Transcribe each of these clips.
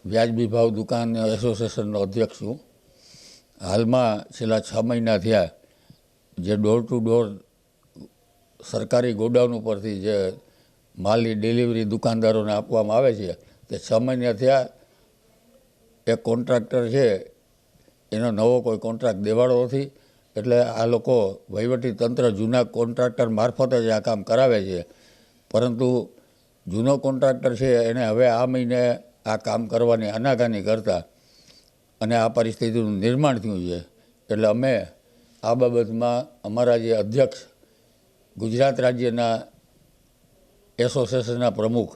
વ્યાજબી ભાવ દુકાન એસોસિએશનનો અધ્યક્ષ છું. હાલમાં છેલ્લા 6 મહિના થયા જે ડોર ટુ ડોર સરકારી ગોડાઉન ઉપરથી જે માલની ડિલિવરી દુકાનદારોને આપવામાં આવે છે તે 6 મહિના થયા. એક કોન્ટ્રાક્ટર છે એનો નવો કોઈ કોન્ટ્રાક્ટ દેવાળો નથી, એટલે આ લોકો વહીવટી તંત્ર જૂના કોન્ટ્રાક્ટર મારફત જ આ કામ કરાવે છે. પરંતુ જૂનો કોન્ટ્રાક્ટર છે એને હવે આ મહિને આ કામ કરવાની આનાકાની કરતા અને આ પરિસ્થિતિનું નિર્માણ થયું છે. એટલે અમે આ બાબતમાં અમારા જે અધ્યક્ષ ગુજરાત રાજ્યના એસોસિએશનના પ્રમુખ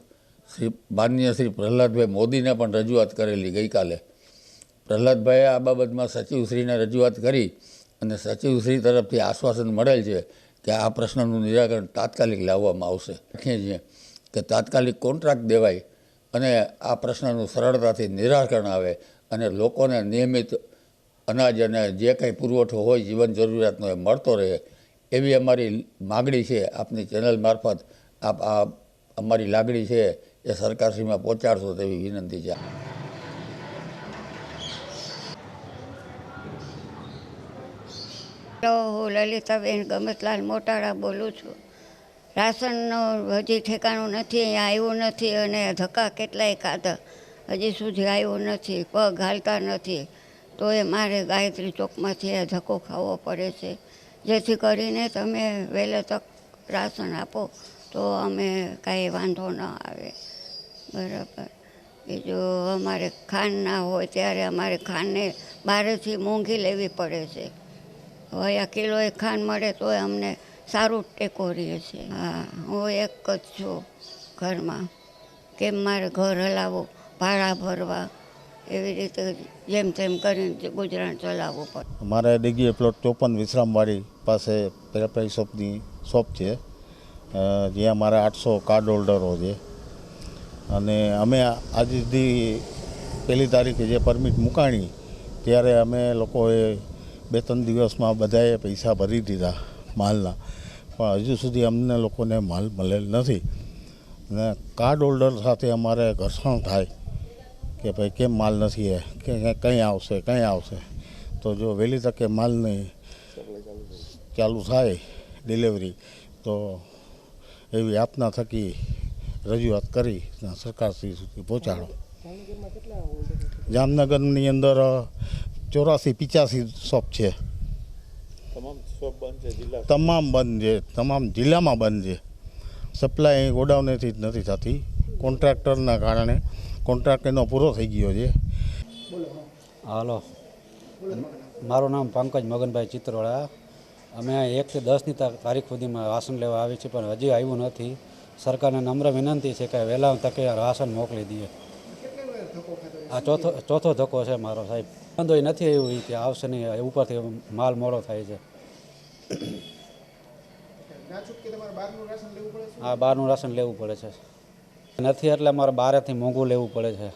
માનનીય શ્રી પ્રહલાદભાઈ મોદીને પણ રજૂઆત કરેલી ગઈકાલે. પ્રહલાદભાઈએ આ બાબતમાં સચિવશ્રીને રજૂઆત કરી અને સચિવશ્રી તરફથી આશ્વાસન મળેલ છે કે આ પ્રશ્નનું નિરાકરણ તાત્કાલિક લાવવામાં આવશે. રાખીએ છીએ કે તાત્કાલિક કોન્ટ્રાક્ટ દેવાય અને આ પ્રશ્નનું સરળતાથી નિરાકરણ આવે અને લોકોને નિયમિત અનાજ અને જે કંઈ પુરવઠો હોય જીવન જરૂરિયાતનો એ મળતો રહે એવી અમારી માગણી છે. આપની ચેનલ મારફત આપ આ અમારી લાગણી છે એ સરકારશ્રીમાં પહોંચાડશો તેવી વિનંતી છે. હું લલિતાબેન ગમતલાલ મોટાળા બોલું છું. રાશનનું હજી ઠેકાણું નથી, અહીંયા આવ્યું નથી અને ધક્કા કેટલાય ખાધા હજી સુધી આવ્યું નથી, પગ હાલતા નથી. તો એ મારે ગાયત્રી ચોકમાંથી આ ધક્કો ખાવો પડે છે. જેથી કરીને તમે વહેલે તક રાશન આપો તો અમે કાંઈ વાંધો ન આવે. બરાબર. બીજું અમારે ખાંડ ના હોય ત્યારે અમારે ખાંડને બહારેથી મોંઘી લેવી પડે છે. હવે કિલો એક ખાંડ મળે તો અમને સારું ટેકો રહે છે. હા, હું એક જ છું ઘરમાં. કેમ મારે ઘર હલાવવું, ભાડા ભરવા, એવી રીતે જેમ તેમ કરીને ગુજરાન ચલાવવું પડે. અમારે ડીગી પ્લોટ 54 વિશ્રામવાડી પાસે પેરાપ્રાઇસ શોપની શોપ છે, જ્યાં મારા 800 કાર્ડ હોલ્ડરો છે. અને અમે આજ સુધી 1 તારીખે જે પરમિટ મુકાણી ત્યારે અમે લોકોએ 2-3 દિવસમાં બધાએ પૈસા ભરી દીધા માલના, પણ હજુ સુધી અમને લોકોને માલ મળેલ નથી. ને કાર્ડ હોલ્ડર સાથે અમારે ઘર્ષણ થાય કે ભાઈ કેમ માલ નથી, કે કંઈ આવશે. તો જો વહેલી તકે માલની ચાલુ થાય ડિલિવરી તો એવી આપના થકી રજૂઆત કરી સરકારશ્રી સુધી પહોંચાડો. જામનગરની અંદર 84-85 શોપ છે. તમામ બંધ છે, તમામ જિલ્લામાં બંધ છે. સપ્લાય ગોડાઉનેથી જ નથી થતી કોન્ટ્રાક્ટરના કારણે. કોન્ટ્રાક્ટ એનો પૂરો થઈ ગયો છે. હાલો, મારું નામ પંકજ મગનભાઈ ચિત્રોડા. અમે 1 થી 10ની તારીખ સુધીમાં રાશન લેવા આવી છે, પણ હજી આવ્યું નથી. સરકારને નમ્ર વિનંતી છે કે વહેલા તકે રાશન મોકલી દઈએ. આ ચોથો ધક્કો છે મારો સાહેબ. વાંધો નથી એવું કે આવશે નહીં, ઉપરથી માલ મોડો થાય છે. હા, બહારનું રાશન લેવું પડે છે. નથી એટલે અમારે બહારેથી મોંઘું લેવું પડે છે.